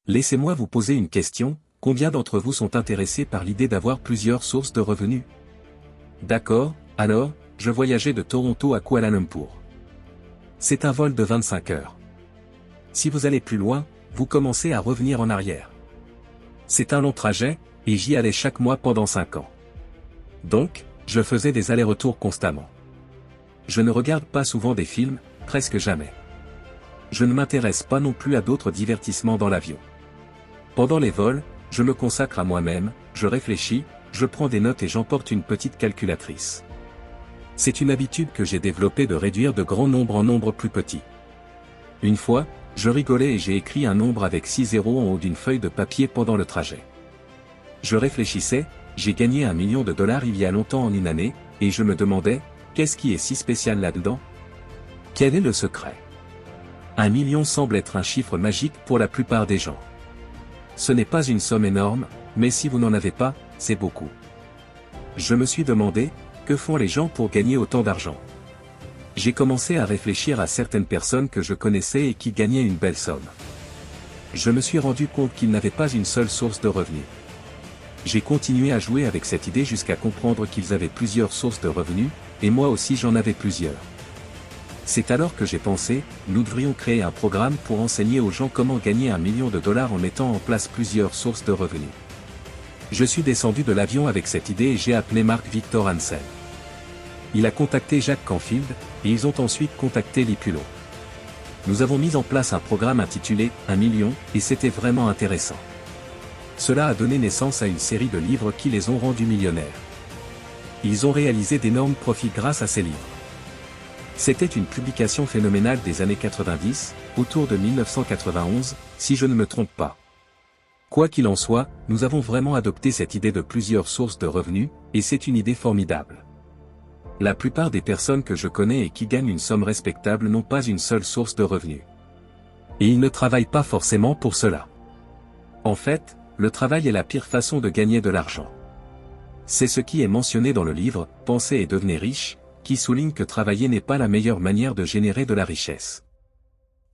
Laissez-moi vous poser une question, combien d'entre vous sont intéressés par l'idée d'avoir plusieurs sources de revenus? D'accord, alors, je voyageais de Toronto à Kuala Lumpur. C'est un vol de 25 heures. Si vous allez plus loin, vous commencez à revenir en arrière. C'est un long trajet, et j'y allais chaque mois pendant 5 ans. Donc, je faisais des allers-retours constamment. Je ne regarde pas souvent des films, presque jamais. Je ne m'intéresse pas non plus à d'autres divertissements dans l'avion. Pendant les vols, je me consacre à moi-même, je réfléchis, je prends des notes et j'emporte une petite calculatrice. C'est une habitude que j'ai développée de réduire de grands nombres en nombres plus petits. Une fois, je rigolais et j'ai écrit un nombre avec 6 zéros en haut d'une feuille de papier pendant le trajet. Je réfléchissais, j'ai gagné $1 million il y a longtemps en une année, et je me demandais, qu'est-ce qui est si spécial là-dedans? Quel est le secret? 1 million semble être un chiffre magique pour la plupart des gens. Ce n'est pas une somme énorme, mais si vous n'en avez pas, c'est beaucoup. Je me suis demandé, que font les gens pour gagner autant d'argent? J'ai commencé à réfléchir à certaines personnes que je connaissais et qui gagnaient une belle somme. Je me suis rendu compte qu'ils n'avaient pas une seule source de revenus. J'ai continué à jouer avec cette idée jusqu'à comprendre qu'ils avaient plusieurs sources de revenus, et moi aussi j'en avais plusieurs. C'est alors que j'ai pensé, nous devrions créer un programme pour enseigner aux gens comment gagner $1 million en mettant en place plusieurs sources de revenus. Je suis descendu de l'avion avec cette idée et j'ai appelé Mark Victor Hansen. Il a contacté Jacques Canfield, et ils ont ensuite contacté Lee Pullo. Nous avons mis en place un programme intitulé « 1 million » et c'était vraiment intéressant. Cela a donné naissance à une série de livres qui les ont rendus millionnaires. Ils ont réalisé d'énormes profits grâce à ces livres. C'était une publication phénoménale des années 90, autour de 1991, si je ne me trompe pas. Quoi qu'il en soit, nous avons vraiment adopté cette idée de plusieurs sources de revenus, et c'est une idée formidable. La plupart des personnes que je connais et qui gagnent une somme respectable n'ont pas une seule source de revenus. Et ils ne travaillent pas forcément pour cela. En fait, le travail est la pire façon de gagner de l'argent. C'est ce qui est mentionné dans le livre « Pensez et devenez riche », qui souligne que travailler n'est pas la meilleure manière de générer de la richesse.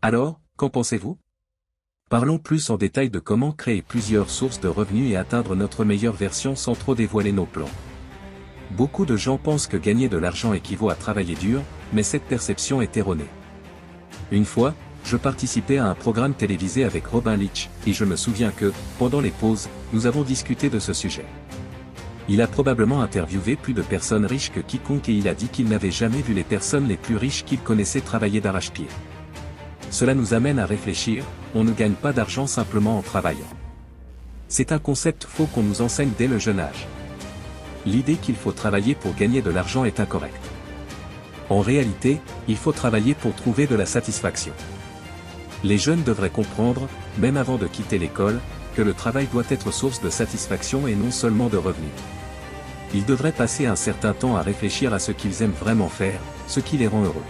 Alors, qu'en pensez-vous? Parlons plus en détail de comment créer plusieurs sources de revenus et atteindre notre meilleure version sans trop dévoiler nos plans. Beaucoup de gens pensent que gagner de l'argent équivaut à travailler dur, mais cette perception est erronée. Une fois, je participais à un programme télévisé avec Robin Leach, et je me souviens que, pendant les pauses, nous avons discuté de ce sujet. Il a probablement interviewé plus de personnes riches que quiconque et il a dit qu'il n'avait jamais vu les personnes les plus riches qu'il connaissait travailler d'arrache-pied. Cela nous amène à réfléchir, on ne gagne pas d'argent simplement en travaillant. C'est un concept faux qu'on nous enseigne dès le jeune âge. L'idée qu'il faut travailler pour gagner de l'argent est incorrecte. En réalité, il faut travailler pour trouver de la satisfaction. Les jeunes devraient comprendre, même avant de quitter l'école, que le travail doit être source de satisfaction et non seulement de revenus. Ils devraient passer un certain temps à réfléchir à ce qu'ils aiment vraiment faire, ce qui les rend heureux.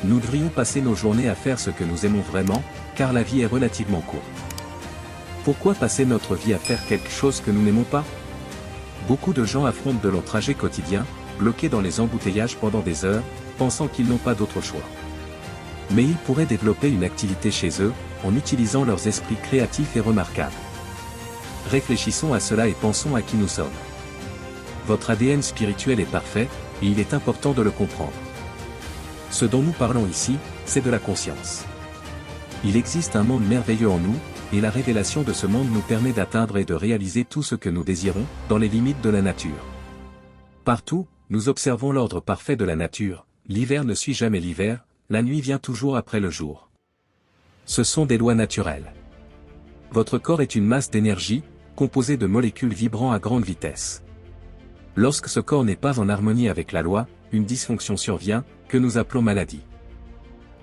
Nous devrions passer nos journées à faire ce que nous aimons vraiment, car la vie est relativement courte. Pourquoi passer notre vie à faire quelque chose que nous n'aimons pas? Beaucoup de gens affrontent de longs trajets quotidiens, bloqués dans les embouteillages pendant des heures, pensant qu'ils n'ont pas d'autre choix. Mais ils pourraient développer une activité chez eux, en utilisant leurs esprits créatifs et remarquables. Réfléchissons à cela et pensons à qui nous sommes. Votre ADN spirituel est parfait, et il est important de le comprendre. Ce dont nous parlons ici, c'est de la conscience. Il existe un monde merveilleux en nous, et la révélation de ce monde nous permet d'atteindre et de réaliser tout ce que nous désirons, dans les limites de la nature. Partout, nous observons l'ordre parfait de la nature, l'hiver ne suit jamais l'hiver, la nuit vient toujours après le jour. Ce sont des lois naturelles. Votre corps est une masse d'énergie, composée de molécules vibrant à grande vitesse. Lorsque ce corps n'est pas en harmonie avec la loi, une dysfonction survient, que nous appelons maladie.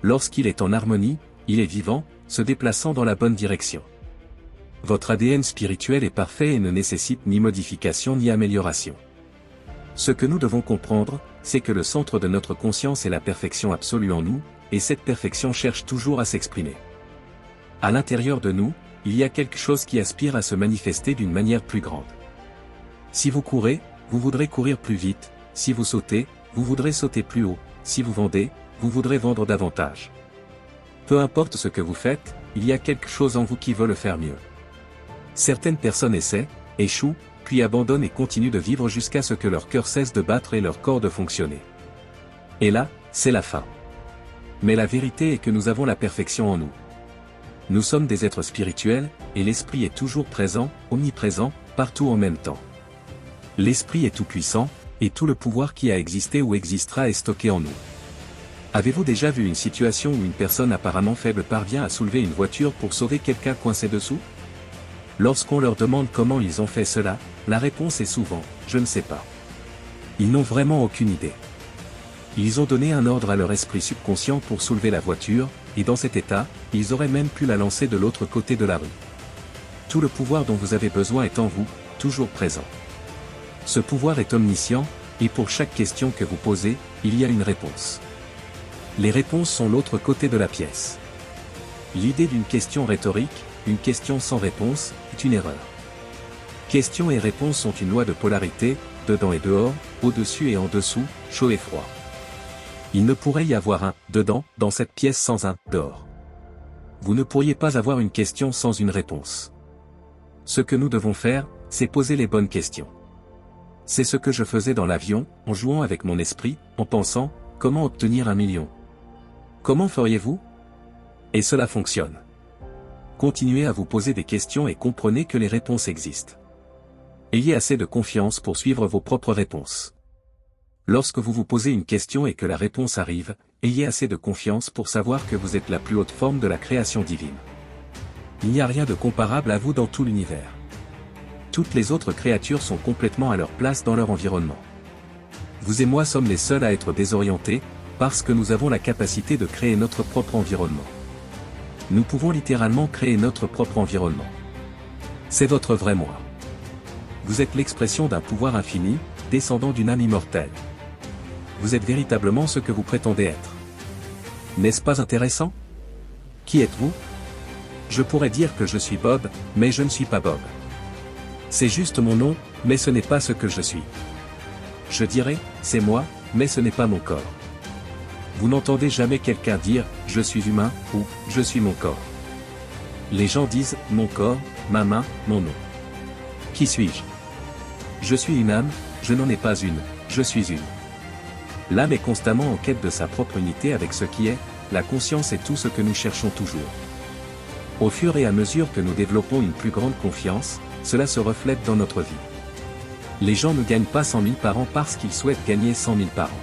Lorsqu'il est en harmonie, il est vivant, se déplaçant dans la bonne direction. Votre ADN spirituel est parfait et ne nécessite ni modification ni amélioration. Ce que nous devons comprendre, c'est que le centre de notre conscience est la perfection absolue en nous, et cette perfection cherche toujours à s'exprimer. À l'intérieur de nous, il y a quelque chose qui aspire à se manifester d'une manière plus grande. Si vous courez, vous voudrez courir plus vite, si vous sautez, vous voudrez sauter plus haut, si vous vendez, vous voudrez vendre davantage. Peu importe ce que vous faites, il y a quelque chose en vous qui veut le faire mieux. Certaines personnes essaient, échouent, puis abandonnent et continuent de vivre jusqu'à ce que leur cœur cesse de battre et leur corps de fonctionner. Et là, c'est la fin. Mais la vérité est que nous avons la perfection en nous. Nous sommes des êtres spirituels, et l'esprit est toujours présent, omniprésent, partout en même temps. L'esprit est tout-puissant, et tout le pouvoir qui a existé ou existera est stocké en nous. Avez-vous déjà vu une situation où une personne apparemment faible parvient à soulever une voiture pour sauver quelqu'un coincé dessous? Lorsqu'on leur demande comment ils ont fait cela, la réponse est souvent « je ne sais pas ». Ils n'ont vraiment aucune idée. Ils ont donné un ordre à leur esprit subconscient pour soulever la voiture, et dans cet état, ils auraient même pu la lancer de l'autre côté de la rue. Tout le pouvoir dont vous avez besoin est en vous, toujours présent. Ce pouvoir est omniscient, et pour chaque question que vous posez, il y a une réponse. Les réponses sont l'autre côté de la pièce. L'idée d'une question rhétorique, une question sans réponse, est une erreur. Questions et réponses sont une loi de polarité, dedans et dehors, au-dessus et en dessous, chaud et froid. Il ne pourrait y avoir un « dedans » dans cette pièce sans un « dehors ». Vous ne pourriez pas avoir une question sans une réponse. Ce que nous devons faire, c'est poser les bonnes questions. C'est ce que je faisais dans l'avion, en jouant avec mon esprit, en pensant « comment obtenir 1 million ?» Comment feriez-vous? Et cela fonctionne. Continuez à vous poser des questions et comprenez que les réponses existent. Ayez assez de confiance pour suivre vos propres réponses. Lorsque vous vous posez une question et que la réponse arrive, ayez assez de confiance pour savoir que vous êtes la plus haute forme de la création divine. Il n'y a rien de comparable à vous dans tout l'univers. Toutes les autres créatures sont complètement à leur place dans leur environnement. Vous et moi sommes les seuls à être désorientés, parce que nous avons la capacité de créer notre propre environnement. Nous pouvons littéralement créer notre propre environnement. C'est votre vrai moi. Vous êtes l'expression d'un pouvoir infini, descendant d'une âme immortelle. Vous êtes véritablement ce que vous prétendez être. N'est-ce pas intéressant? Qui êtes-vous? Je pourrais dire que je suis Bob, mais je ne suis pas Bob. C'est juste mon nom, mais ce n'est pas ce que je suis. Je dirais, c'est moi, mais ce n'est pas mon corps. Vous n'entendez jamais quelqu'un dire « je suis humain » ou « je suis mon corps ». Les gens disent « mon corps, ma main, mon nom ». Qui suis-je? Je suis une âme, je n'en ai pas une, je suis une. L'âme est constamment en quête de sa propre unité avec ce qui est, la conscience est tout ce que nous cherchons toujours. Au fur et à mesure que nous développons une plus grande confiance, cela se reflète dans notre vie. Les gens ne gagnent pas 100 000 par an parce qu'ils souhaitent gagner 100 000 par an.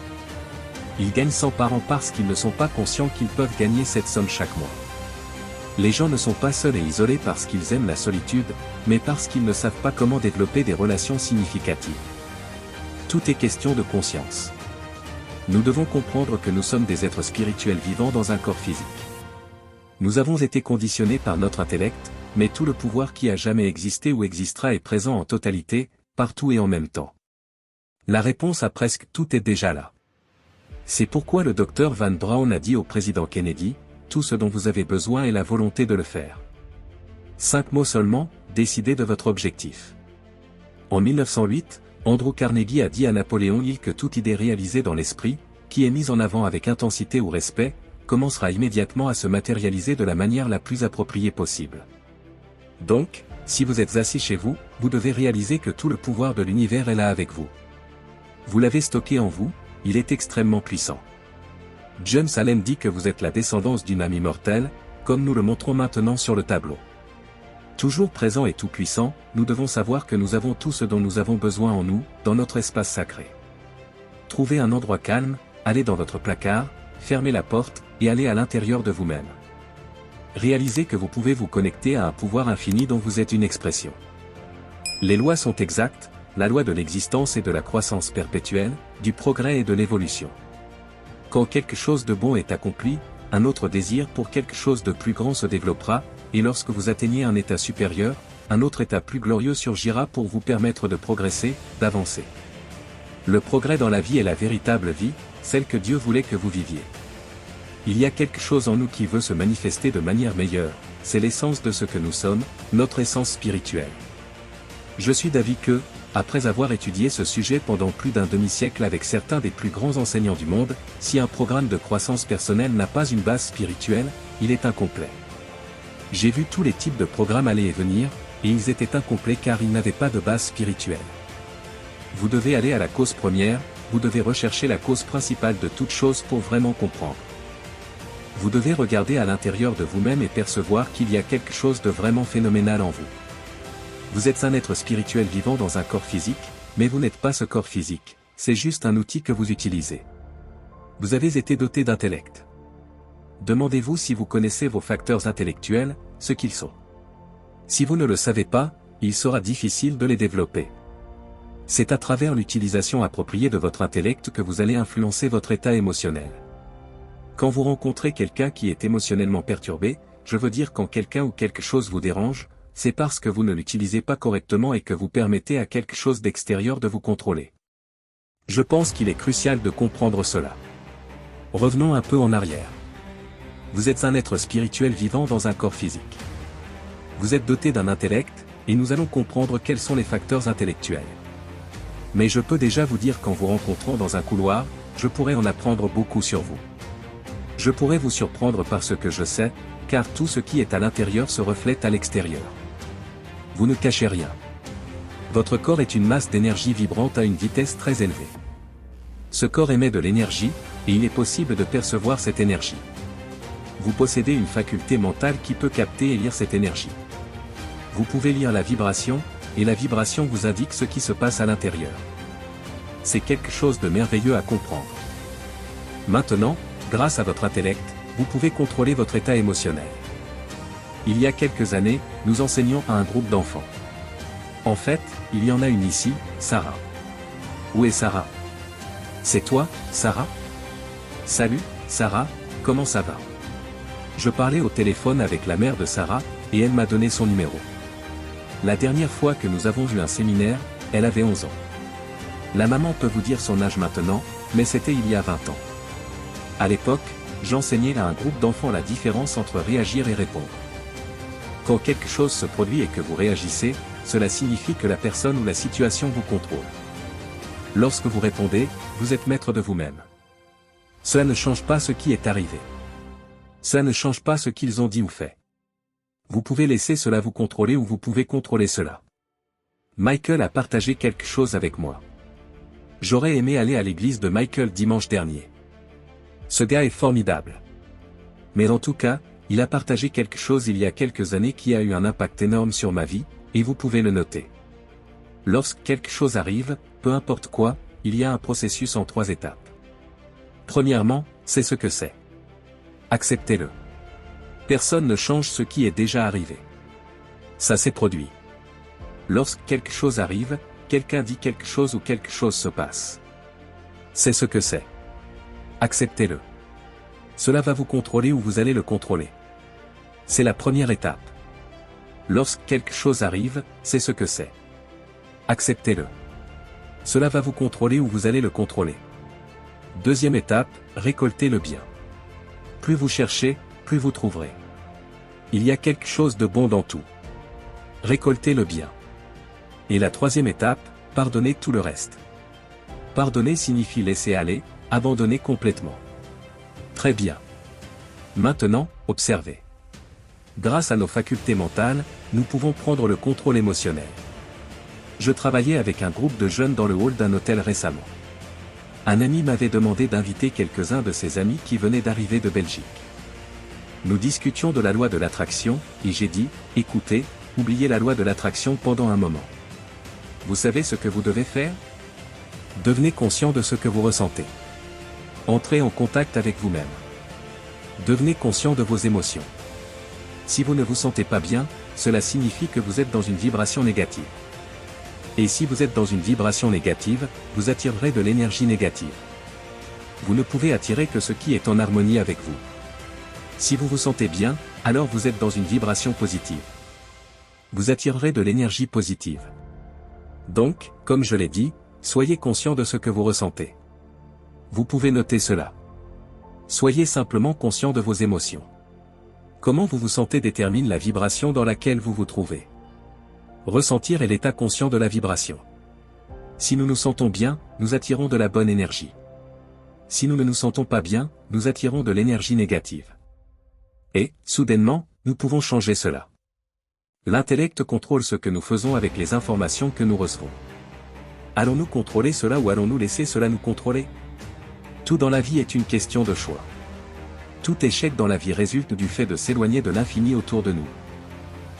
Ils gagnent 100 par an parce qu'ils ne sont pas conscients qu'ils peuvent gagner cette somme chaque mois. Les gens ne sont pas seuls et isolés parce qu'ils aiment la solitude, mais parce qu'ils ne savent pas comment développer des relations significatives. Tout est question de conscience. Nous devons comprendre que nous sommes des êtres spirituels vivants dans un corps physique. Nous avons été conditionnés par notre intellect, mais tout le pouvoir qui a jamais existé ou existera est présent en totalité, partout et en même temps. La réponse à presque tout est déjà là. C'est pourquoi le docteur Van Braun a dit au président Kennedy, « Tout ce dont vous avez besoin est la volonté de le faire. » 5 mots seulement, décidez de votre objectif. En 1908, Andrew Carnegie a dit à Napoléon Hill que toute idée réalisée dans l'esprit, qui est mise en avant avec intensité ou respect, commencera immédiatement à se matérialiser de la manière la plus appropriée possible. Donc, si vous êtes assis chez vous, vous devez réaliser que tout le pouvoir de l'univers est là avec vous. Vous l'avez stocké en vous, il est extrêmement puissant. James Allen dit que vous êtes la descendance d'une âme immortelle, comme nous le montrons maintenant sur le tableau. Toujours présent et tout-puissant, nous devons savoir que nous avons tout ce dont nous avons besoin en nous, dans notre espace sacré. Trouvez un endroit calme, allez dans votre placard, fermez la porte, et allez à l'intérieur de vous-même. Réalisez que vous pouvez vous connecter à un pouvoir infini dont vous êtes une expression. Les lois sont exactes, la loi de l'existence et de la croissance perpétuelle, du progrès et de l'évolution. Quand quelque chose de bon est accompli, un autre désir pour quelque chose de plus grand se développera, et lorsque vous atteignez un état supérieur, un autre état plus glorieux surgira pour vous permettre de progresser, d'avancer. Le progrès dans la vie est la véritable vie, celle que Dieu voulait que vous viviez. Il y a quelque chose en nous qui veut se manifester de manière meilleure, c'est l'essence de ce que nous sommes, notre essence spirituelle. Je suis d'avis que, après avoir étudié ce sujet pendant plus d'un demi-siècle avec certains des plus grands enseignants du monde, si un programme de croissance personnelle n'a pas une base spirituelle, il est incomplet. J'ai vu tous les types de programmes aller et venir, et ils étaient incomplets car ils n'avaient pas de base spirituelle. Vous devez aller à la cause première, vous devez rechercher la cause principale de toute chose pour vraiment comprendre. Vous devez regarder à l'intérieur de vous-même et percevoir qu'il y a quelque chose de vraiment phénoménal en vous. Vous êtes un être spirituel vivant dans un corps physique, mais vous n'êtes pas ce corps physique, c'est juste un outil que vous utilisez. Vous avez été doté d'intellect. Demandez-vous si vous connaissez vos facteurs intellectuels, ce qu'ils sont. Si vous ne le savez pas, il sera difficile de les développer. C'est à travers l'utilisation appropriée de votre intellect que vous allez influencer votre état émotionnel. Quand vous rencontrez quelqu'un qui est émotionnellement perturbé, je veux dire quand quelqu'un ou quelque chose vous dérange, c'est parce que vous ne l'utilisez pas correctement et que vous permettez à quelque chose d'extérieur de vous contrôler. Je pense qu'il est crucial de comprendre cela. Revenons un peu en arrière. Vous êtes un être spirituel vivant dans un corps physique. Vous êtes doté d'un intellect, et nous allons comprendre quels sont les facteurs intellectuels. Mais je peux déjà vous dire qu'en vous rencontrant dans un couloir, je pourrais en apprendre beaucoup sur vous. Je pourrais vous surprendre par ce que je sais, car tout ce qui est à l'intérieur se reflète à l'extérieur. Vous ne cachez rien. Votre corps est une masse d'énergie vibrante à une vitesse très élevée. Ce corps émet de l'énergie, et il est possible de percevoir cette énergie. Vous possédez une faculté mentale qui peut capter et lire cette énergie. Vous pouvez lire la vibration, et la vibration vous indique ce qui se passe à l'intérieur. C'est quelque chose de merveilleux à comprendre. Maintenant, grâce à votre intellect, vous pouvez contrôler votre état émotionnel. Il y a quelques années, nous enseignions à un groupe d'enfants. En fait, il y en a une ici, Sarah. Où est Sarah? C'est toi, Sarah? Salut, Sarah, comment ça va? Je parlais au téléphone avec la mère de Sarah, et elle m'a donné son numéro. La dernière fois que nous avons eu un séminaire, elle avait 11 ans. La maman peut vous dire son âge maintenant, mais c'était il y a 20 ans. À l'époque, j'enseignais à un groupe d'enfants la différence entre réagir et répondre. Quand quelque chose se produit et que vous réagissez, cela signifie que la personne ou la situation vous contrôle. Lorsque vous répondez, vous êtes maître de vous-même. Cela ne change pas ce qui est arrivé. Cela ne change pas ce qu'ils ont dit ou fait. Vous pouvez laisser cela vous contrôler ou vous pouvez contrôler cela. Michael a partagé quelque chose avec moi. J'aurais aimé aller à l'église de Michael dimanche dernier. Ce gars est formidable. Mais en tout cas, il a partagé quelque chose il y a quelques années qui a eu un impact énorme sur ma vie, et vous pouvez le noter. Lorsque quelque chose arrive, peu importe quoi, il y a un processus en 3 étapes. Premièrement, c'est ce que c'est. Acceptez-le. Personne ne change ce qui est déjà arrivé. Ça s'est produit. Lorsque quelque chose arrive, quelqu'un dit quelque chose ou quelque chose se passe. C'est ce que c'est. Acceptez-le. Cela va vous contrôler ou vous allez le contrôler. C'est la première étape. Lorsque quelque chose arrive, c'est ce que c'est. Acceptez-le. Cela va vous contrôler ou vous allez le contrôler. Deuxième étape, récoltez le bien. Plus vous cherchez, plus vous trouverez. Il y a quelque chose de bon dans tout. Récoltez le bien. Et la troisième étape, pardonnez tout le reste. Pardonner signifie laisser aller, abandonner complètement. Très bien. Maintenant, observez. Grâce à nos facultés mentales, nous pouvons prendre le contrôle émotionnel. Je travaillais avec un groupe de jeunes dans le hall d'un hôtel récemment. Un ami m'avait demandé d'inviter quelques-uns de ses amis qui venaient d'arriver de Belgique. Nous discutions de la loi de l'attraction, et j'ai dit, écoutez, oubliez la loi de l'attraction pendant un moment. Vous savez ce que vous devez faire? Devenez conscient de ce que vous ressentez. Entrez en contact avec vous-même. Devenez conscient de vos émotions. Si vous ne vous sentez pas bien, cela signifie que vous êtes dans une vibration négative. Et si vous êtes dans une vibration négative, vous attirerez de l'énergie négative. Vous ne pouvez attirer que ce qui est en harmonie avec vous. Si vous vous sentez bien, alors vous êtes dans une vibration positive. Vous attirerez de l'énergie positive. Donc, comme je l'ai dit, soyez conscient de ce que vous ressentez. Vous pouvez noter cela. Soyez simplement conscient de vos émotions. Comment vous vous sentez détermine la vibration dans laquelle vous vous trouvez. Ressentir est l'état conscient de la vibration. Si nous nous sentons bien, nous attirons de la bonne énergie. Si nous ne nous sentons pas bien, nous attirons de l'énergie négative. Et, soudainement, nous pouvons changer cela. L'intellect contrôle ce que nous faisons avec les informations que nous recevons. Allons-nous contrôler cela ou allons-nous laisser cela nous contrôler? Tout dans la vie est une question de choix. Tout échec dans la vie résulte du fait de s'éloigner de l'infini autour de nous.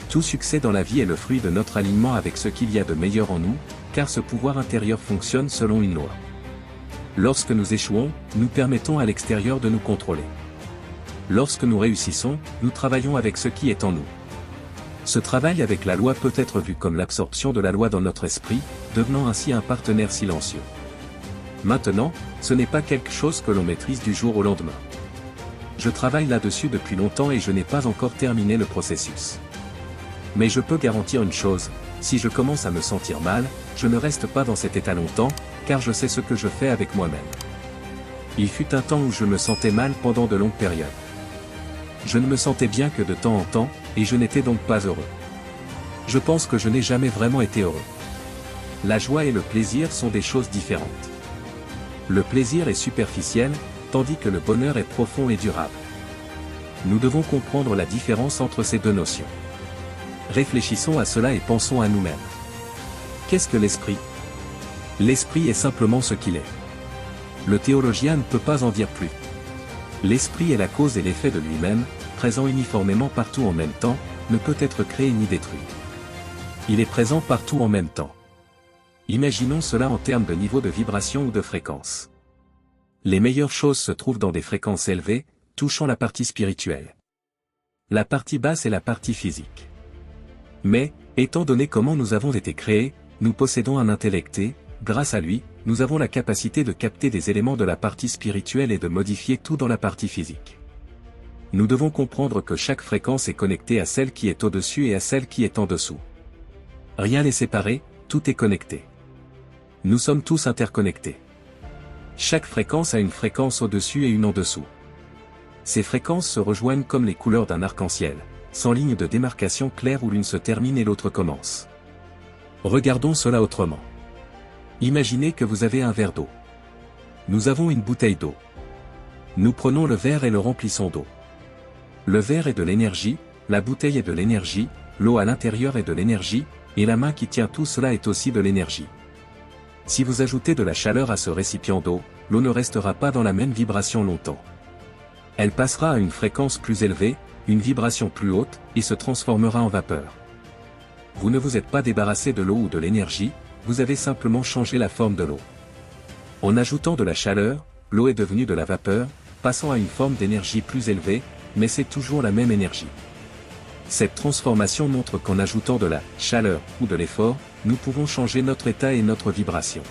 Tout succès dans la vie est le fruit de notre alignement avec ce qu'il y a de meilleur en nous, car ce pouvoir intérieur fonctionne selon une loi. Lorsque nous échouons, nous permettons à l'extérieur de nous contrôler. Lorsque nous réussissons, nous travaillons avec ce qui est en nous. Ce travail avec la loi peut être vu comme l'absorption de la loi dans notre esprit, devenant ainsi un partenaire silencieux. Maintenant, ce n'est pas quelque chose que l'on maîtrise du jour au lendemain. Je travaille là-dessus depuis longtemps et je n'ai pas encore terminé le processus. Mais je peux garantir une chose, si je commence à me sentir mal, je ne reste pas dans cet état longtemps, car je sais ce que je fais avec moi-même. Il fut un temps où je me sentais mal pendant de longues périodes. Je ne me sentais bien que de temps en temps, et je n'étais donc pas heureux. Je pense que je n'ai jamais vraiment été heureux. La joie et le plaisir sont des choses différentes. Le plaisir est superficiel, tandis que le bonheur est profond et durable. Nous devons comprendre la différence entre ces deux notions. Réfléchissons à cela et pensons à nous-mêmes. Qu'est-ce que l'esprit? L'esprit est simplement ce qu'il est. Le théologien ne peut pas en dire plus. L'esprit est la cause et l'effet de lui-même, présent uniformément partout en même temps, ne peut être créé ni détruit. Il est présent partout en même temps. Imaginons cela en termes de niveau de vibration ou de fréquence. Les meilleures choses se trouvent dans des fréquences élevées, touchant la partie spirituelle. La partie basse est la partie physique. Mais, étant donné comment nous avons été créés, nous possédons un intellect et, grâce à lui, nous avons la capacité de capter des éléments de la partie spirituelle et de modifier tout dans la partie physique. Nous devons comprendre que chaque fréquence est connectée à celle qui est au-dessus et à celle qui est en dessous. Rien n'est séparé, tout est connecté. Nous sommes tous interconnectés. Chaque fréquence a une fréquence au-dessus et une en dessous. Ces fréquences se rejoignent comme les couleurs d'un arc-en-ciel, sans ligne de démarcation claire où l'une se termine et l'autre commence. Regardons cela autrement. Imaginez que vous avez un verre d'eau. Nous avons une bouteille d'eau. Nous prenons le verre et le remplissons d'eau. Le verre est de l'énergie, la bouteille est de l'énergie, l'eau à l'intérieur est de l'énergie, et la main qui tient tout cela est aussi de l'énergie. Si vous ajoutez de la chaleur à ce récipient d'eau, l'eau ne restera pas dans la même vibration longtemps. Elle passera à une fréquence plus élevée, une vibration plus haute, et se transformera en vapeur. Vous ne vous êtes pas débarrassé de l'eau ou de l'énergie, vous avez simplement changé la forme de l'eau. En ajoutant de la chaleur, l'eau est devenue de la vapeur, passant à une forme d'énergie plus élevée, mais c'est toujours la même énergie. Cette transformation montre qu'en ajoutant de la chaleur ou de l'effort, nous pouvons changer notre état et notre vibration.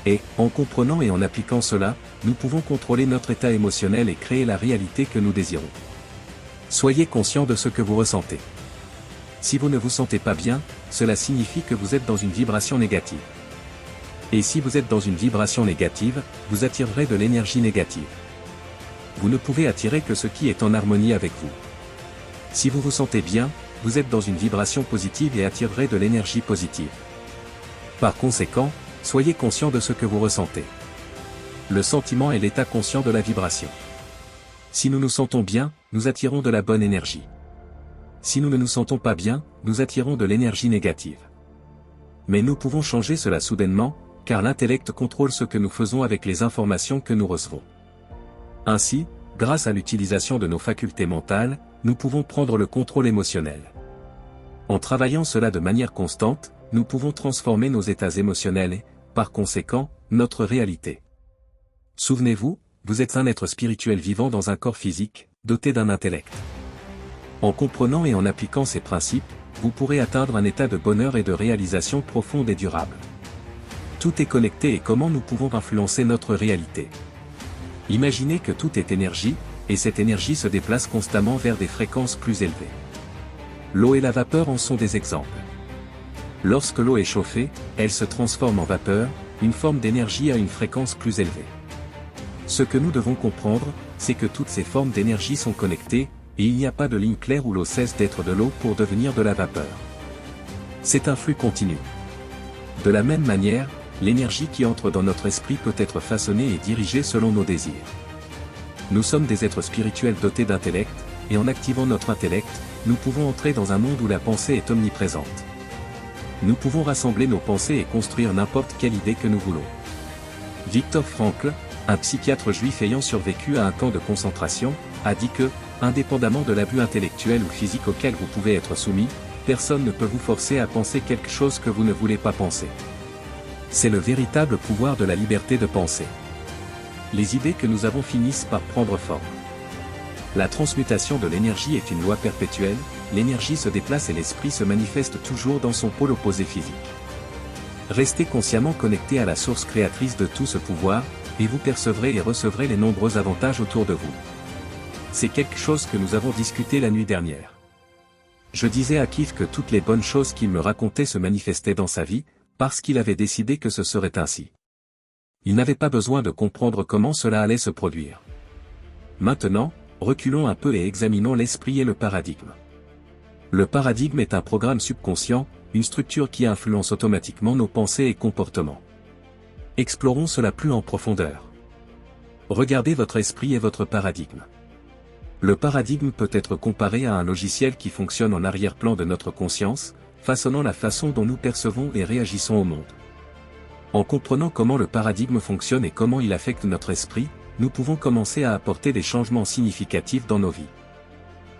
Et, en comprenant et en appliquant cela, nous pouvons contrôler notre état émotionnel et créer la réalité que nous désirons. Soyez conscient de ce que vous ressentez. Si vous ne vous sentez pas bien, cela signifie que vous êtes dans une vibration négative. Et si vous êtes dans une vibration négative, vous attirerez de l'énergie négative. Vous ne pouvez attirer que ce qui est en harmonie avec vous. Si vous vous sentez bien, vous êtes dans une vibration positive et attirerez de l'énergie positive. Par conséquent, soyez conscient de ce que vous ressentez. Le sentiment est l'état conscient de la vibration. Si nous nous sentons bien, nous attirons de la bonne énergie. Si nous ne nous sentons pas bien, nous attirons de l'énergie négative. Mais nous pouvons changer cela soudainement, car l'intellect contrôle ce que nous faisons avec les informations que nous recevons. Ainsi, grâce à l'utilisation de nos facultés mentales, nous pouvons prendre le contrôle émotionnel. En travaillant cela de manière constante, nous pouvons transformer nos états émotionnels et, par conséquent, notre réalité. Souvenez-vous, vous êtes un être spirituel vivant dans un corps physique, doté d'un intellect. En comprenant et en appliquant ces principes, vous pourrez atteindre un état de bonheur et de réalisation profonde et durable. Tout est connecté et comment nous pouvons influencer notre réalité. Imaginez que tout est énergie, et cette énergie se déplace constamment vers des fréquences plus élevées. L'eau et la vapeur en sont des exemples. Lorsque l'eau est chauffée, elle se transforme en vapeur, une forme d'énergie à une fréquence plus élevée. Ce que nous devons comprendre, c'est que toutes ces formes d'énergie sont connectées, et il n'y a pas de ligne claire où l'eau cesse d'être de l'eau pour devenir de la vapeur. C'est un flux continu. De la même manière, l'énergie qui entre dans notre esprit peut être façonnée et dirigée selon nos désirs. Nous sommes des êtres spirituels dotés d'intellect, et en activant notre intellect, nous pouvons entrer dans un monde où la pensée est omniprésente. Nous pouvons rassembler nos pensées et construire n'importe quelle idée que nous voulons. Viktor Frankl, un psychiatre juif ayant survécu à un camp de concentration, a dit que, indépendamment de l'abus intellectuel ou physique auquel vous pouvez être soumis, personne ne peut vous forcer à penser quelque chose que vous ne voulez pas penser. C'est le véritable pouvoir de la liberté de penser. Les idées que nous avons finissent par prendre forme. La transmutation de l'énergie est une loi perpétuelle, l'énergie se déplace et l'esprit se manifeste toujours dans son pôle opposé physique. Restez consciemment connecté à la source créatrice de tout ce pouvoir, et vous percevrez et recevrez les nombreux avantages autour de vous. C'est quelque chose que nous avons discuté la nuit dernière. Je disais à Keith que toutes les bonnes choses qu'il me racontait se manifestaient dans sa vie, parce qu'il avait décidé que ce serait ainsi. Il n'avait pas besoin de comprendre comment cela allait se produire. Maintenant, reculons un peu et examinons l'esprit et le paradigme. Le paradigme est un programme subconscient, une structure qui influence automatiquement nos pensées et comportements. Explorons cela plus en profondeur. Regardez votre esprit et votre paradigme. Le paradigme peut être comparé à un logiciel qui fonctionne en arrière-plan de notre conscience, façonnant la façon dont nous percevons et réagissons au monde. En comprenant comment le paradigme fonctionne et comment il affecte notre esprit, nous pouvons commencer à apporter des changements significatifs dans nos vies.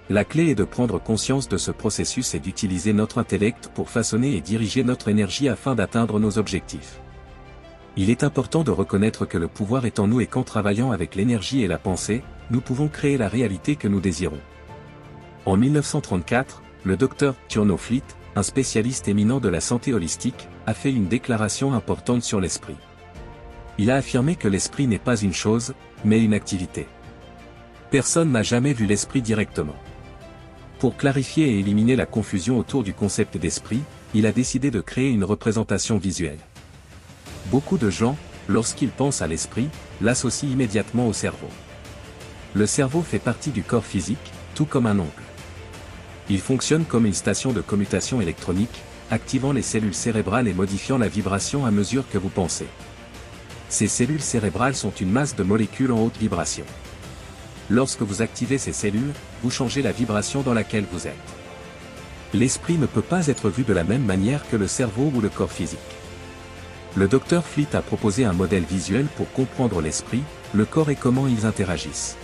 La clé est de prendre conscience de ce processus et d'utiliser notre intellect pour façonner et diriger notre énergie afin d'atteindre nos objectifs. Il est important de reconnaître que le pouvoir est en nous et qu'en travaillant avec l'énergie et la pensée, nous pouvons créer la réalité que nous désirons. En 1934, le Dr Thurneau Fleet, un spécialiste éminent de la santé holistique, a fait une déclaration importante sur l'esprit. Il a affirmé que l'esprit n'est pas une chose, mais une activité. Personne n'a jamais vu l'esprit directement. Pour clarifier et éliminer la confusion autour du concept d'esprit, il a décidé de créer une représentation visuelle. Beaucoup de gens, lorsqu'ils pensent à l'esprit, l'associent immédiatement au cerveau. Le cerveau fait partie du corps physique, tout comme un ongle. Il fonctionne comme une station de commutation électronique, activant les cellules cérébrales et modifiant la vibration à mesure que vous pensez. Ces cellules cérébrales sont une masse de molécules en haute vibration. Lorsque vous activez ces cellules, vous changez la vibration dans laquelle vous êtes. L'esprit ne peut pas être vu de la même manière que le cerveau ou le corps physique. Le Dr Fleet a proposé un modèle visuel pour comprendre l'esprit, le corps et comment ils interagissent.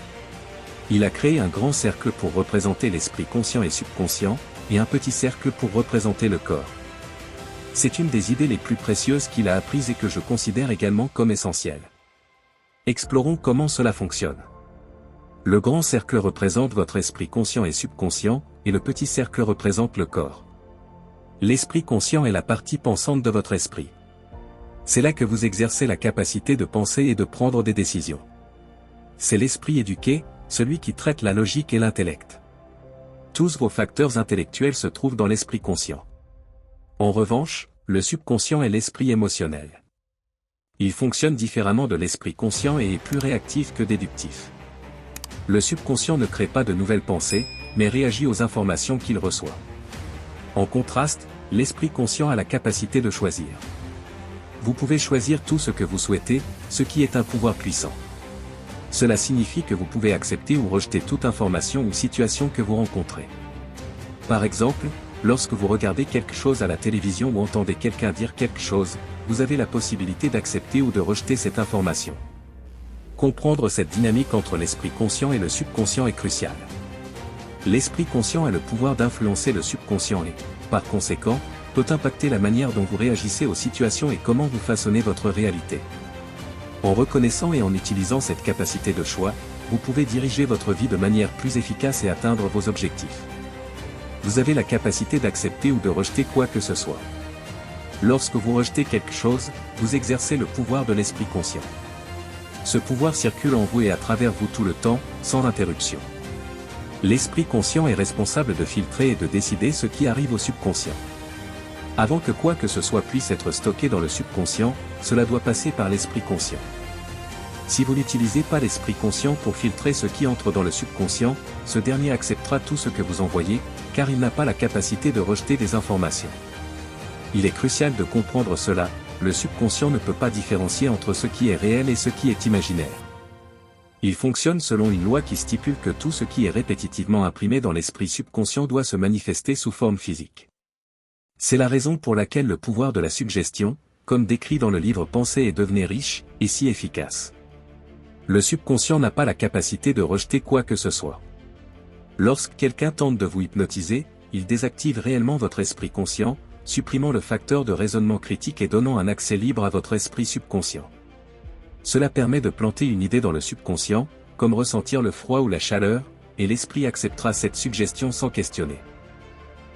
Il a créé un grand cercle pour représenter l'esprit conscient et subconscient, et un petit cercle pour représenter le corps. C'est une des idées les plus précieuses qu'il a apprises et que je considère également comme essentielle. Explorons comment cela fonctionne. Le grand cercle représente votre esprit conscient et subconscient, et le petit cercle représente le corps. L'esprit conscient est la partie pensante de votre esprit. C'est là que vous exercez la capacité de penser et de prendre des décisions. C'est l'esprit éduqué, celui qui traite la logique et l'intellect. Tous vos facteurs intellectuels se trouvent dans l'esprit conscient. En revanche, le subconscient est l'esprit émotionnel. Il fonctionne différemment de l'esprit conscient et est plus réactif que déductif. Le subconscient ne crée pas de nouvelles pensées, mais réagit aux informations qu'il reçoit. En contraste, l'esprit conscient a la capacité de choisir. Vous pouvez choisir tout ce que vous souhaitez, ce qui est un pouvoir puissant. Cela signifie que vous pouvez accepter ou rejeter toute information ou situation que vous rencontrez. Par exemple, lorsque vous regardez quelque chose à la télévision ou entendez quelqu'un dire quelque chose, vous avez la possibilité d'accepter ou de rejeter cette information. Comprendre cette dynamique entre l'esprit conscient et le subconscient est crucial. L'esprit conscient a le pouvoir d'influencer le subconscient et, par conséquent, peut impacter la manière dont vous réagissez aux situations et comment vous façonnez votre réalité. En reconnaissant et en utilisant cette capacité de choix, vous pouvez diriger votre vie de manière plus efficace et atteindre vos objectifs. Vous avez la capacité d'accepter ou de rejeter quoi que ce soit. Lorsque vous rejetez quelque chose, vous exercez le pouvoir de l'esprit conscient. Ce pouvoir circule en vous et à travers vous tout le temps, sans interruption. L'esprit conscient est responsable de filtrer et de décider ce qui arrive au subconscient. Avant que quoi que ce soit puisse être stocké dans le subconscient, cela doit passer par l'esprit conscient. Si vous n'utilisez pas l'esprit conscient pour filtrer ce qui entre dans le subconscient, ce dernier acceptera tout ce que vous envoyez, car il n'a pas la capacité de rejeter des informations. Il est crucial de comprendre cela, le subconscient ne peut pas différencier entre ce qui est réel et ce qui est imaginaire. Il fonctionne selon une loi qui stipule que tout ce qui est répétitivement imprimé dans l'esprit subconscient doit se manifester sous forme physique. C'est la raison pour laquelle le pouvoir de la suggestion, comme décrit dans le livre Penser et devenir riche, est si efficace. Le subconscient n'a pas la capacité de rejeter quoi que ce soit. Lorsque quelqu'un tente de vous hypnotiser, il désactive réellement votre esprit conscient, supprimant le facteur de raisonnement critique et donnant un accès libre à votre esprit subconscient. Cela permet de planter une idée dans le subconscient, comme ressentir le froid ou la chaleur, et l'esprit acceptera cette suggestion sans questionner.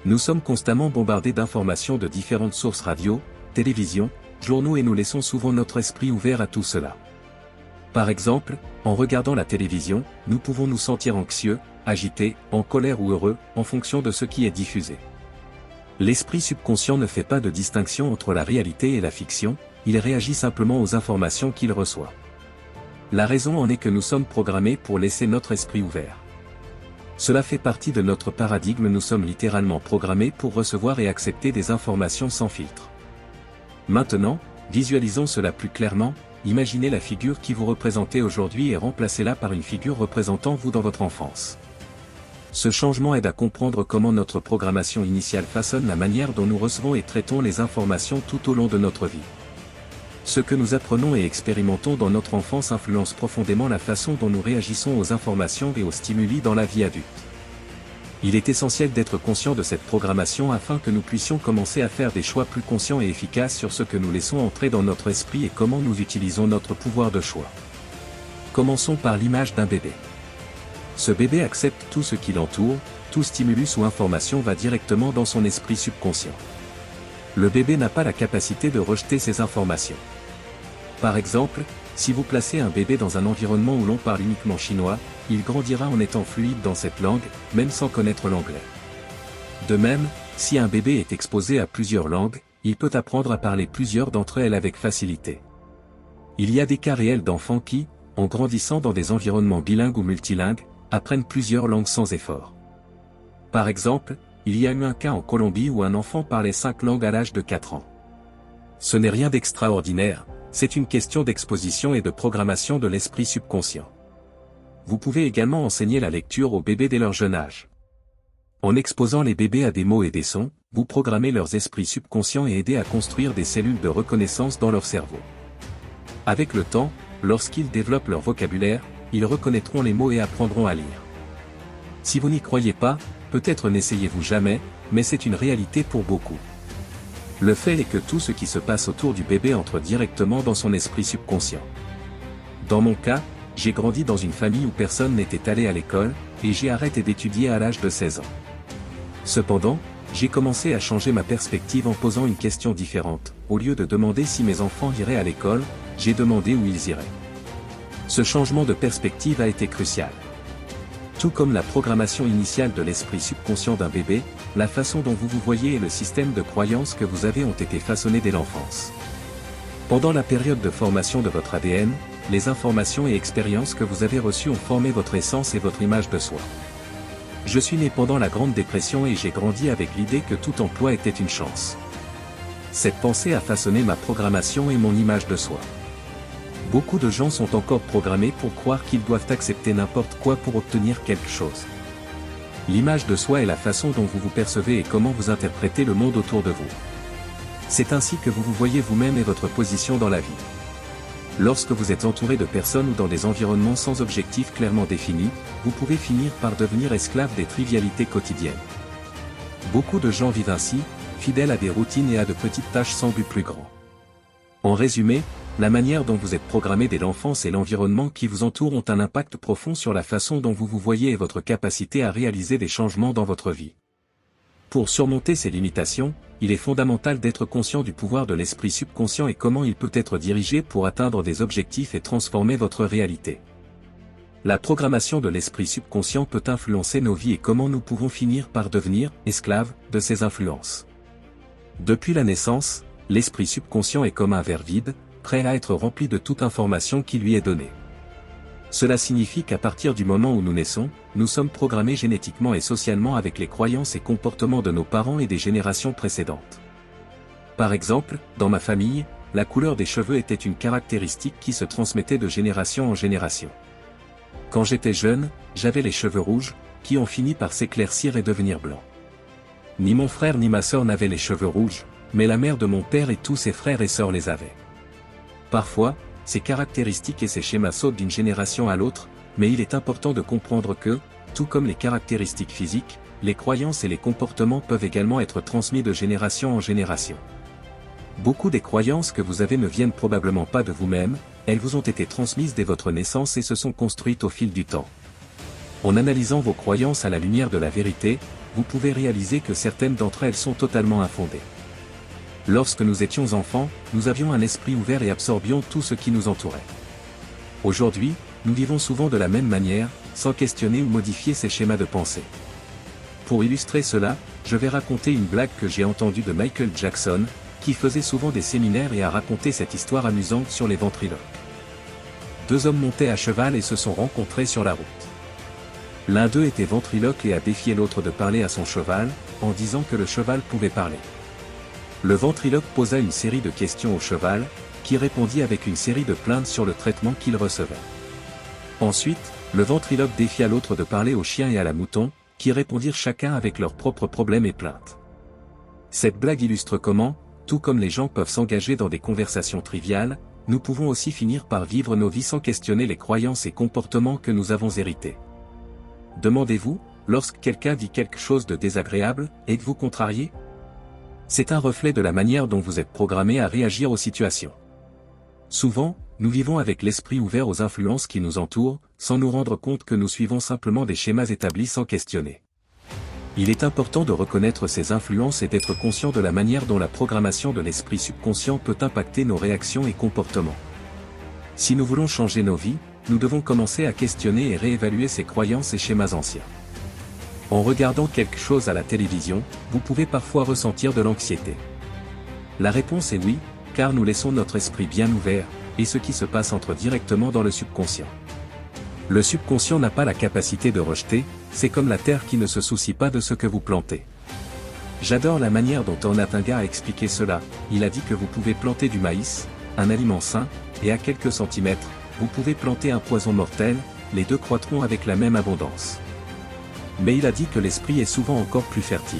Nous sommes constamment bombardés d'informations de différentes sources radio, télévision, journaux et nous laissons souvent notre esprit ouvert à tout cela. Par exemple, en regardant la télévision, nous pouvons nous sentir anxieux, agités, en colère ou heureux, en fonction de ce qui est diffusé. L'esprit subconscient ne fait pas de distinction entre la réalité et la fiction, il réagit simplement aux informations qu'il reçoit. La raison en est que nous sommes programmés pour laisser notre esprit ouvert. Cela fait partie de notre paradigme, nous sommes littéralement programmés pour recevoir et accepter des informations sans filtre. Maintenant, visualisons cela plus clairement, imaginez la figure qui vous représentez aujourd'hui et remplacez-la par une figure représentant vous dans votre enfance. Ce changement aide à comprendre comment notre programmation initiale façonne la manière dont nous recevons et traitons les informations tout au long de notre vie. Ce que nous apprenons et expérimentons dans notre enfance influence profondément la façon dont nous réagissons aux informations et aux stimuli dans la vie adulte. Il est essentiel d'être conscient de cette programmation afin que nous puissions commencer à faire des choix plus conscients et efficaces sur ce que nous laissons entrer dans notre esprit et comment nous utilisons notre pouvoir de choix. Commençons par l'image d'un bébé. Ce bébé accepte tout ce qui l'entoure, tout stimulus ou information va directement dans son esprit subconscient. Le bébé n'a pas la capacité de rejeter ces informations. Par exemple, si vous placez un bébé dans un environnement où l'on parle uniquement chinois, il grandira en étant fluide dans cette langue, même sans connaître l'anglais. De même, si un bébé est exposé à plusieurs langues, il peut apprendre à parler plusieurs d'entre elles avec facilité. Il y a des cas réels d'enfants qui, en grandissant dans des environnements bilingues ou multilingues, apprennent plusieurs langues sans effort. Par exemple, il y a eu un cas en Colombie où un enfant parlait 5 langues à l'âge de 4 ans. Ce n'est rien d'extraordinaire, c'est une question d'exposition et de programmation de l'esprit subconscient. Vous pouvez également enseigner la lecture aux bébés dès leur jeune âge. En exposant les bébés à des mots et des sons, vous programmez leurs esprits subconscients et aidez à construire des cellules de reconnaissance dans leur cerveau. Avec le temps, lorsqu'ils développent leur vocabulaire, ils reconnaîtront les mots et apprendront à lire. Si vous n'y croyez pas, peut-être n'essayez-vous jamais, mais c'est une réalité pour beaucoup. Le fait est que tout ce qui se passe autour du bébé entre directement dans son esprit subconscient. Dans mon cas, j'ai grandi dans une famille où personne n'était allé à l'école, et j'ai arrêté d'étudier à l'âge de 16 ans. Cependant, j'ai commencé à changer ma perspective en posant une question différente. Au lieu de demander si mes enfants iraient à l'école, j'ai demandé où ils iraient. Ce changement de perspective a été crucial. Tout comme la programmation initiale de l'esprit subconscient d'un bébé, la façon dont vous vous voyez et le système de croyances que vous avez ont été façonnés dès l'enfance. Pendant la période de formation de votre ADN, les informations et expériences que vous avez reçues ont formé votre essence et votre image de soi. Je suis né pendant la Grande Dépression et j'ai grandi avec l'idée que tout emploi était une chance. Cette pensée a façonné ma programmation et mon image de soi. Beaucoup de gens sont encore programmés pour croire qu'ils doivent accepter n'importe quoi pour obtenir quelque chose. L'image de soi est la façon dont vous vous percevez et comment vous interprétez le monde autour de vous. C'est ainsi que vous vous voyez vous-même et votre position dans la vie. Lorsque vous êtes entouré de personnes ou dans des environnements sans objectif clairement définis, vous pouvez finir par devenir esclave des trivialités quotidiennes. Beaucoup de gens vivent ainsi, fidèles à des routines et à de petites tâches sans but plus grand. En résumé, la manière dont vous êtes programmé dès l'enfance et l'environnement qui vous entoure ont un impact profond sur la façon dont vous vous voyez et votre capacité à réaliser des changements dans votre vie. Pour surmonter ces limitations, il est fondamental d'être conscient du pouvoir de l'esprit subconscient et comment il peut être dirigé pour atteindre des objectifs et transformer votre réalité. La programmation de l'esprit subconscient peut influencer nos vies et comment nous pouvons finir par devenir esclaves de ces influences. Depuis la naissance, l'esprit subconscient est comme un verre vide, prêt à être rempli de toute information qui lui est donnée. Cela signifie qu'à partir du moment où nous naissons, nous sommes programmés génétiquement et socialement avec les croyances et comportements de nos parents et des générations précédentes. Par exemple, dans ma famille, la couleur des cheveux était une caractéristique qui se transmettait de génération en génération. Quand j'étais jeune, j'avais les cheveux rouges, qui ont fini par s'éclaircir et devenir blancs. Ni mon frère ni ma sœur n'avaient les cheveux rouges, mais la mère de mon père et tous ses frères et sœurs les avaient. Parfois, ces caractéristiques et ces schémas sautent d'une génération à l'autre, mais il est important de comprendre que, tout comme les caractéristiques physiques, les croyances et les comportements peuvent également être transmis de génération en génération. Beaucoup des croyances que vous avez ne viennent probablement pas de vous-même, elles vous ont été transmises dès votre naissance et se sont construites au fil du temps. En analysant vos croyances à la lumière de la vérité, vous pouvez réaliser que certaines d'entre elles sont totalement infondées. Lorsque nous étions enfants, nous avions un esprit ouvert et absorbions tout ce qui nous entourait. Aujourd'hui, nous vivons souvent de la même manière, sans questionner ou modifier ces schémas de pensée. Pour illustrer cela, je vais raconter une blague que j'ai entendue de Michael Jackson, qui faisait souvent des séminaires et a raconté cette histoire amusante sur les ventriloques. Deux hommes montaient à cheval et se sont rencontrés sur la route. L'un d'eux était ventriloque et a défié l'autre de parler à son cheval, en disant que le cheval pouvait parler. Le ventriloque posa une série de questions au cheval, qui répondit avec une série de plaintes sur le traitement qu'il recevait. Ensuite, le ventriloque défia l'autre de parler au chien et à la mouton, qui répondirent chacun avec leurs propres problèmes et plaintes. Cette blague illustre comment, tout comme les gens peuvent s'engager dans des conversations triviales, nous pouvons aussi finir par vivre nos vies sans questionner les croyances et comportements que nous avons hérités. Demandez-vous, lorsque quelqu'un dit quelque chose de désagréable, êtes-vous contrarié? C'est un reflet de la manière dont vous êtes programmé à réagir aux situations. Souvent, nous vivons avec l'esprit ouvert aux influences qui nous entourent, sans nous rendre compte que nous suivons simplement des schémas établis sans questionner. Il est important de reconnaître ces influences et d'être conscient de la manière dont la programmation de l'esprit subconscient peut impacter nos réactions et comportements. Si nous voulons changer nos vies, nous devons commencer à questionner et réévaluer ces croyances et schémas anciens. En regardant quelque chose à la télévision, vous pouvez parfois ressentir de l'anxiété. La réponse est oui, car nous laissons notre esprit bien ouvert, et ce qui se passe entre directement dans le subconscient. Le subconscient n'a pas la capacité de rejeter, c'est comme la terre qui ne se soucie pas de ce que vous plantez. J'adore la manière dont Ornatinga a expliqué cela, il a dit que vous pouvez planter du maïs, un aliment sain, et à quelques centimètres, vous pouvez planter un poison mortel, les deux croîtront avec la même abondance. Mais il a dit que l'esprit est souvent encore plus fertile.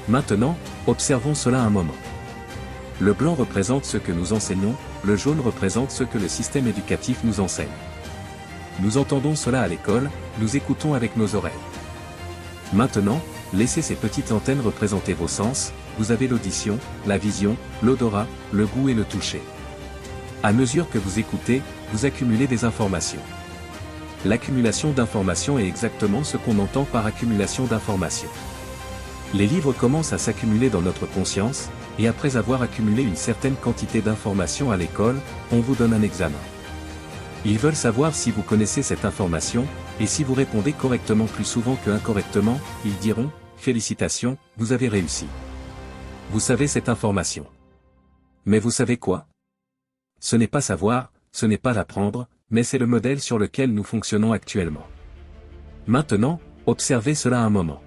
Maintenant, observons cela un moment. Le blanc représente ce que nous enseignons, le jaune représente ce que le système éducatif nous enseigne. Nous entendons cela à l'école, nous écoutons avec nos oreilles. Maintenant, laissez ces petites antennes représenter vos sens, vous avez l'audition, la vision, l'odorat, le goût et le toucher. À mesure que vous écoutez, vous accumulez des informations. L'accumulation d'informations est exactement ce qu'on entend par accumulation d'informations. Les livres commencent à s'accumuler dans notre conscience, et après avoir accumulé une certaine quantité d'informations à l'école, on vous donne un examen. Ils veulent savoir si vous connaissez cette information, et si vous répondez correctement plus souvent que incorrectement, ils diront « Félicitations, vous avez réussi. Vous savez cette information. » Mais vous savez quoi? Ce n'est pas savoir, ce n'est pas l'apprendre, mais c'est le modèle sur lequel nous fonctionnons actuellement. Maintenant, observez cela un moment.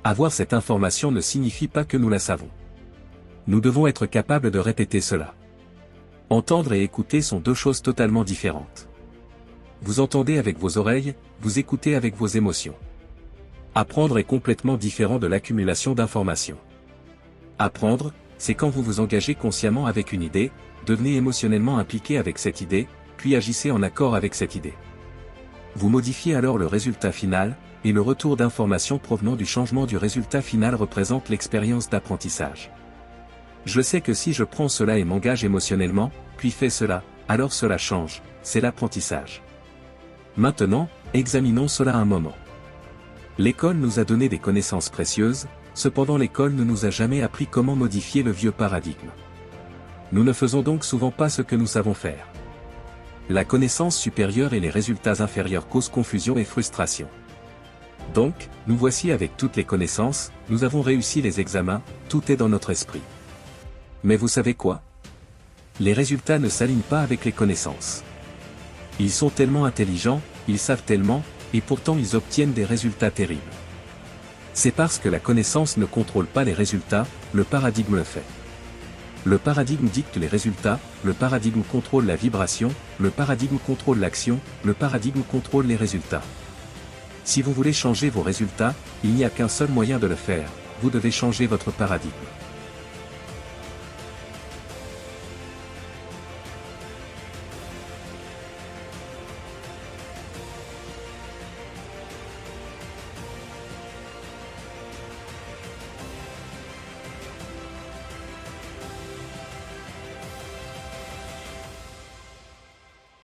Avoir cette information ne signifie pas que nous la savons. Nous devons être capables de répéter cela. Entendre et écouter sont deux choses totalement différentes. Vous entendez avec vos oreilles, vous écoutez avec vos émotions. Apprendre est complètement différent de l'accumulation d'informations. Apprendre, c'est quand vous vous engagez consciemment avec une idée, devenez émotionnellement impliqué avec cette idée, puis agissez en accord avec cette idée. Vous modifiez alors le résultat final, et le retour d'informations provenant du changement du résultat final représente l'expérience d'apprentissage. Je sais que si je prends cela et m'engage émotionnellement, puis fais cela, alors cela change, c'est l'apprentissage. Maintenant, examinons cela un moment. L'école nous a donné des connaissances précieuses, cependant l'école ne nous a jamais appris comment modifier le vieux paradigme. Nous ne faisons donc souvent pas ce que nous savons faire. La connaissance supérieure et les résultats inférieurs causent confusion et frustration. Donc, nous voici avec toutes les connaissances, nous avons réussi les examens, tout est dans notre esprit. Mais vous savez quoi? Les résultats ne s'alignent pas avec les connaissances. Ils sont tellement intelligents, ils savent tellement, et pourtant ils obtiennent des résultats terribles. C'est parce que la connaissance ne contrôle pas les résultats, le paradigme le fait. Le paradigme dicte les résultats, le paradigme contrôle la vibration, le paradigme contrôle l'action, le paradigme contrôle les résultats. Si vous voulez changer vos résultats, il n'y a qu'un seul moyen de le faire, vous devez changer votre paradigme.